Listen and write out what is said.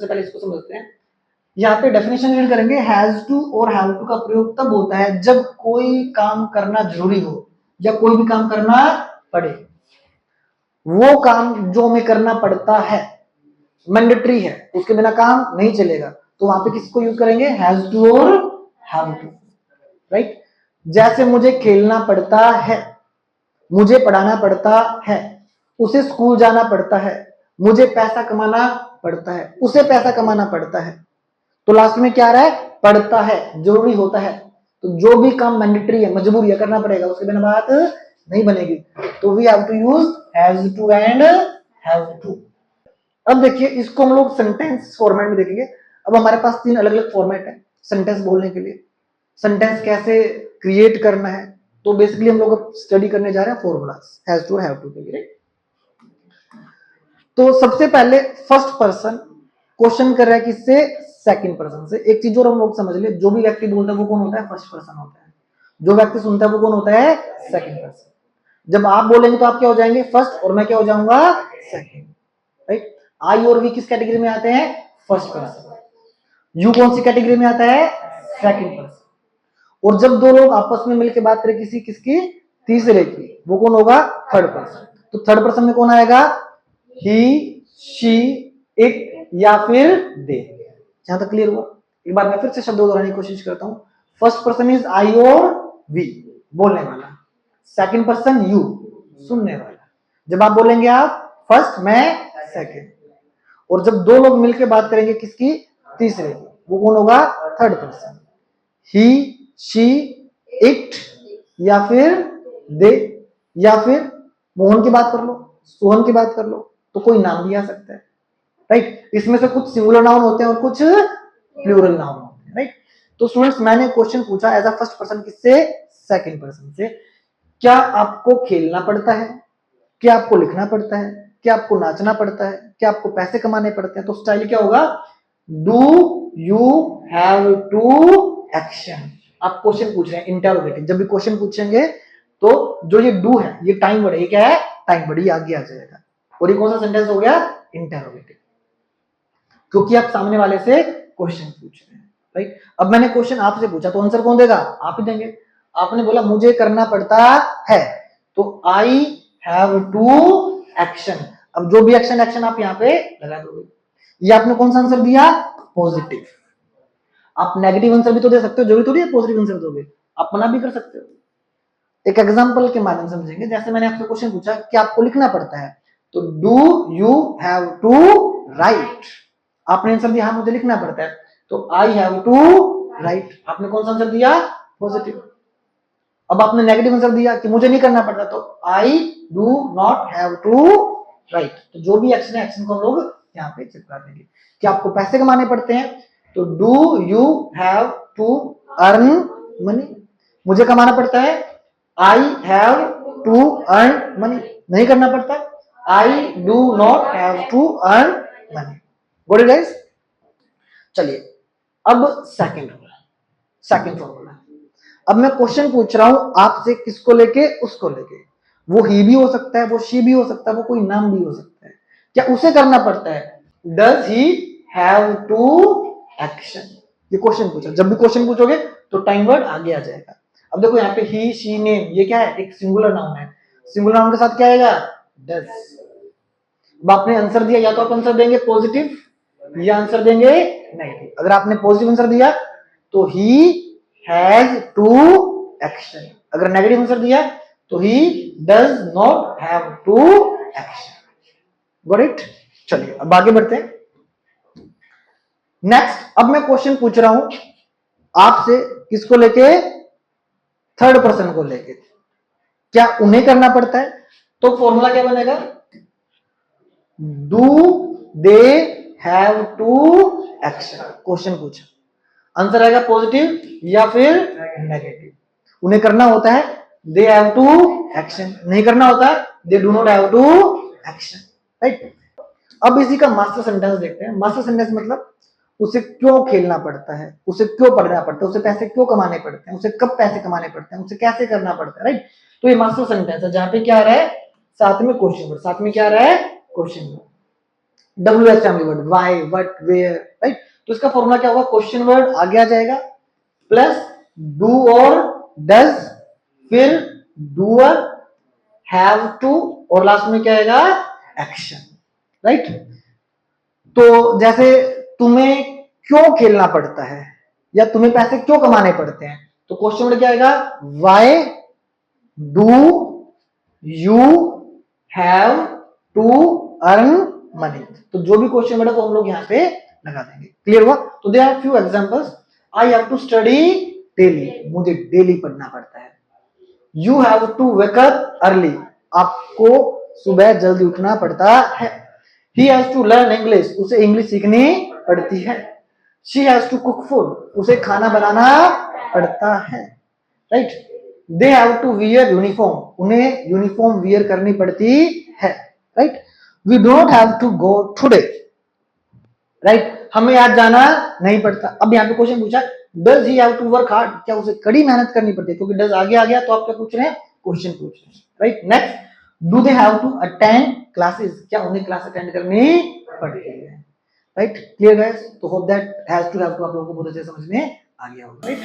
सबसे पहले इसको समझते हैं। यहाँ पे डेफिनेशन रीड करेंगे, हैज टू और हैव टू का प्रयोग तब होता है जब कोई काम करना जरूरी हो या कोई भी काम करना पड़े। वो काम जो हमें करना पड़ता है, मैंडेटरी है, उसके बिना काम नहीं चलेगा, तो वहां पे किसको यूज करेंगे, हैज टू और हैव टू, राइट। जैसे मुझे खेलना पड़ता है, मुझे पढ़ाना पड़ता है, उसे स्कूल जाना पड़ता है, मुझे पैसा कमाना पड़ता है, उसे पैसा कमाना पड़ता है। तो लास्ट में क्या आ रहा है, पड़ता है, जरूरी होता है। तो जो भी काम मैंडेटरी है, मजबूरी है, करना पड़ेगा, उसके बिना बात नहीं बनेगी। तो we have to use has to and have to. अब देखिए इसको हम लोग सेंटेंस फॉर्मेट में देखेंगे। अब हमारे पास 3 अलग अलग फॉर्मेट है सेंटेंस बोलने के लिए। सेंटेंस कैसे क्रिएट करना है, तो बेसिकली हम लोग स्टडी करने जा रहे हैं formulas has to have to के लिए। तो सबसे पहले फर्स्ट पर्सन क्वेश्चन कर रहा है किससे, सेकंड पर्सन से। एक चीज और हम लोग समझ ले, जो भी व्यक्ति बोलता है वो कौन होता है, फर्स्ट पर्सन होता है। जो व्यक्ति सुनता है वो कौन होता है, सेकंड पर्सन। जब आप बोलेंगे तो आप क्या हो जाएंगे, फर्स्ट, और मैं क्या हो जाऊंगा, सेकंड, राइट। आई और वी किस कैटेगरी में आते हैं, फर्स्ट पर्सन। यू कौन सी कैटेगरी में आता है, सेकंड पर्सन। और जब दो लोग आपस में मिलकर बात करें किसकी, तीसरे की, वो कौन होगा, थर्ड पर्सन। तो थर्ड पर्सन में कौन आएगा, ही, शी, इट या फिर दे। यहां तक क्लियर हुआ। एक बार मैं फिर से शब्द दोहराने की कोशिश करता हूं। फर्स्ट पर्सन इज आई और वी, बोलने वाला। सेकंड पर्सन यू, सुनने वाला। जब आप बोलेंगे आप फर्स्ट, मैं सेकंड। और जब दो लोग मिलकर बात करेंगे किसकी, तीसरे की, वो कौन होगा, third person. He, she, it या फिर दे, या फिर मोहन की बात कर लो, सोहन की बात कर लो, तो कोई नाम भी आ सकता है, राइट। इसमें से कुछ सिंगुलर नाउन होते हैं और कुछ प्लूरल नाउन होते हैं, राइट। तो स्टूडेंट्स मैंने क्वेश्चन पूछा एज अ फर्स्ट पर्सन किससे, सेकंड पर्सन से। क्या आपको खेलना पड़ता है, क्या आपको लिखना पड़ता है, क्या आपको नाचना पड़ता है, क्या आपको पैसे कमाने पड़ते हैं। तो स्टाइल क्या होगा, do you have to action. आप क्वेश्चन पूछ रहे हैं इंटरोगेटिव। जब भी क्वेश्चन पूछेंगे तो जो ये डू है, ये टाइम वर्ड है, ये क्या है, टाइम वर्ड, ये आगे आ जाएगा। और ये कौन सा सेंटेंस हो गया, इंटरोगेटिव, क्योंकि आप सामने वाले से क्वेश्चन पूछ रहे हैं, राइट। अब मैंने क्वेश्चन आपसे पूछा तो आंसर कौन देगा, आप ही देंगे। आपने बोला मुझे करना पड़ता है, तो आई हैव टू एक्शन। अब जो भी एक्शन आप यहाँ पे लगा दोगे। ये आपने कौन सा आंसर दिया, पॉजिटिव। आप नेगेटिव आंसर भी तो दे सकते हो, जरूरी थोड़ी है पॉजिटिव आंसर दोगे, आप मना भी कर सकते हो। एक एग्जांपल के माध्यम से समझेंगे। जैसे मैंने आपसे क्वेश्चन पूछा कि आपको लिखना पड़ता है, तो do you have to write. आपने आंसर दिया हाँ मुझे लिखना पड़ता है, तो आई हैव टू राइट। आपने कौन सा आंसर दिया, पॉजिटिव। अब आपने नेगेटिव आंसर दिया कि मुझे नहीं करना पड़ता, तो I do not have to write. तो जो भी एक्शन है, एक्शन को हम लोग यहाँ पे चिपका देंगे। कि आपको पैसे कमाने पड़ते हैं, तो do you have to earn money. मुझे कमाना पड़ता है, I have to earn money. नहीं करना पड़ता, I do not have to earn money. Got it guys. चलिए अब सेकंड फॉर्मूला। अब मैं क्वेश्चन पूछ रहा हूं आपसे, किसको लेके, उसको लेके। वो ही भी हो सकता है, वो शी भी हो सकता है, वो कोई नाम भी हो सकता है। क्या उसे करना पड़ता है, does he have to action. ये क्वेश्चन पूछा। जब भी क्वेश्चन पूछोगे तो टाइम वर्ड आगे आ जाएगा। अब देखो यहाँ पे ही, शी, नेम, ये क्या है, एक सिंगुलर नाउन है। सिंगुलर नाउन के साथ क्या आएगा, डज। अब आपने आंसर दिया, या तो आप आंसर देंगे पॉजिटिव या आंसर देंगे नेगेटिव। अगर आपने पॉजिटिव आंसर दिया तो ही हैज टू एक्शन। अगर नेगेटिव आंसर दिया तो he does not have to action. Got it. चलिए अब आगे बढ़ते हैं। नेक्स्ट, अब मैं क्वेश्चन पूछ रहा हूं आपसे, किसको लेके, थर्ड पर्सन को लेके। क्या उन्हें करना पड़ता है, तो फॉर्मूला क्या बनेगा, do they have to action. Question पूछा, आंसर आएगा पॉजिटिव या फिर नेगेटिव। उन्हें करना होता है, दे हैव टू एक्शन। नहीं करना होता है, they do not have to action, right. अब इसी का मास्टर सेंटेंस देखते हैं। मास्टर सेंटेंस मतलब उसे क्यों खेलना पड़ता है, उसे क्यों पढ़ना पड़ता है, उसे पैसे क्यों कमाने पड़ते हैं, उसे कब पैसे कमाने पड़ते हैं, उसे कैसे करना पड़ता है, राइट। तो ये मास्टर सेंटेंस है, जहां पे क्या आ रहा है, साथ में क्वेश्चन वर्ड। साथ में क्या आ रहा है, question word. WH family word, why, what, where, right. तो इसका फॉर्मूला क्या होगा, क्वेश्चन वर्ड आगे आ जाएगा प्लस डू और डज, फिर डूअर, हैव टू, और लास्ट में क्या आएगा, एक्शन, राइट। तो जैसे तुम्हें क्यों खेलना पड़ता है या तुम्हें पैसे क्यों कमाने पड़ते हैं, तो क्वेश्चन वर्ड क्या आएगा, why do you have to earn money. तो जो भी क्वेश्चन वर्ड है वो हम लोग यहाँ पे लगा देंगे। क्लियर हुआ। तो there are few examples, I have to study daily, मुझे डेली पढ़ना पड़ता है। You have to wake up early, आपको सुबह जल्दी उठना पड़ता है। He has to learn English, उसे इंग्लिश सीखनी पड़ती है। She has to cook food, उसे खाना बनाना पड़ता है, right. They have to wear uniform, उन्हें यूनिफॉर्म वियर करनी पड़ती है, right. We do not have to go today, right, हमें आज जाना नहीं पड़ता। अब यहाँ पे क्वेश्चन पूछा, does he have to work hard, क्या उसे कड़ी मेहनत करनी पड़ती है, क्योंकि डज आगे आ गया तो आप क्या पूछ रहे हैं, क्वेश्चन पूछ रहे हैं, right. Next, do they have to attend classes, क्या उन्हें क्लास अटेंड करनी पड़ती है, राइट। Clear guys. तो hope that has to have to आप लोगों को बहुत अच्छे समझ में आ गया होगा, राइट।